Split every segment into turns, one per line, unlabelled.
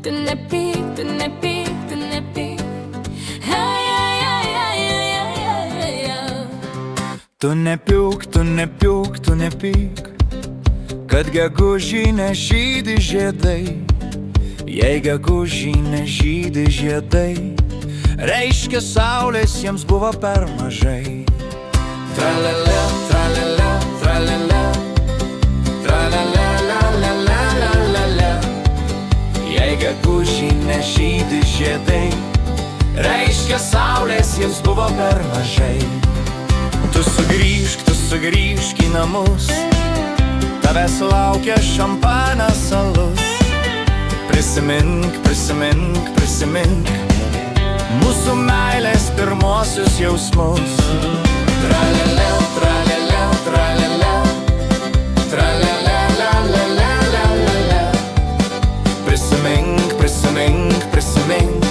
tu nepyk, tu nepyk, tu nepyk.
Tu nepyk, tu nepyk, tu nepyk, kad gegužį nežydi žiedai. Jei gegužį nežydi žiedai, reiškia saulės jiems buvo per mažai. Tralele, tralele, tralele, tralele, la la la la la la. Jei gegužį nežydi žiedai, reiškia saulės jiems buvo per mažai. Tu sugrįžk į namus, tavęs laukia šampanas alus. Prisimink, prisimink, prisimink mūsų meilės pirmosius jausmus. Tralele, tralele, tralele, tralele, la la la la la la. Prisimink, prisimink, prisimink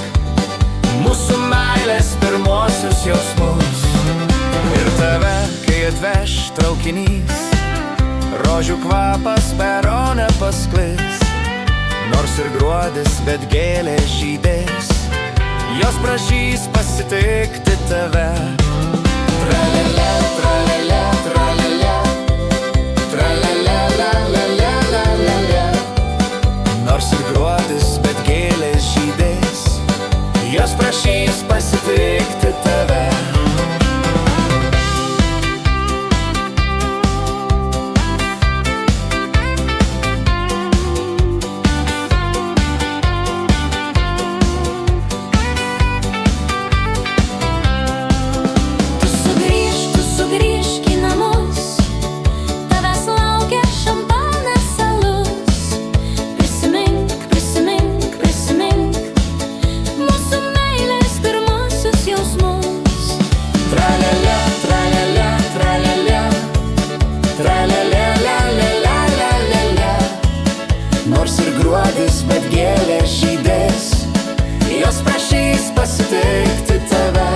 mūsų meilės pirmosius jausmus. Ir tave, kai atveš traukinys, rožių kvapas perone pasklis. Nors ir gruodis, bet gėlė žydės, jos prašys pasitikti tave. Tralele, tralele, tralele, tralele, la la la la la la. Nors ir gruodis, bet gėlė žydės, jos prašys pasitikti tave. Bet gėlė žydės, jos prašys pasitikti tave.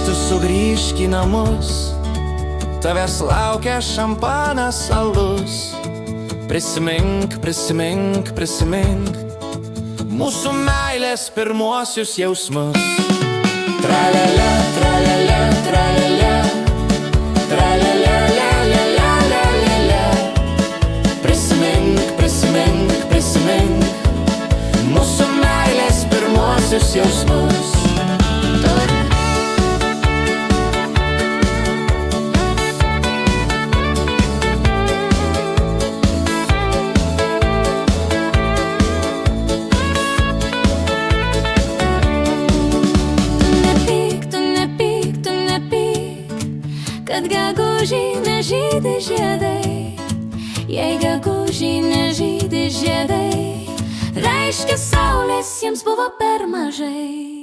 Tu sugrįžk į namus, tavęs laukia šampanas alus. Prisimink, prisimink, prisimink mūsų meilės pirmuosius jausmus. Tralele, tralele, tralele, tralele, la la la la la la. Prisimink, prisimink, prisimink mūsų meilės pirmuosius jausmus.
Kad gegužį nežydi žiedai, jei gegužį nežydi žiedai, reiškia saulės jiems buvo per mažai.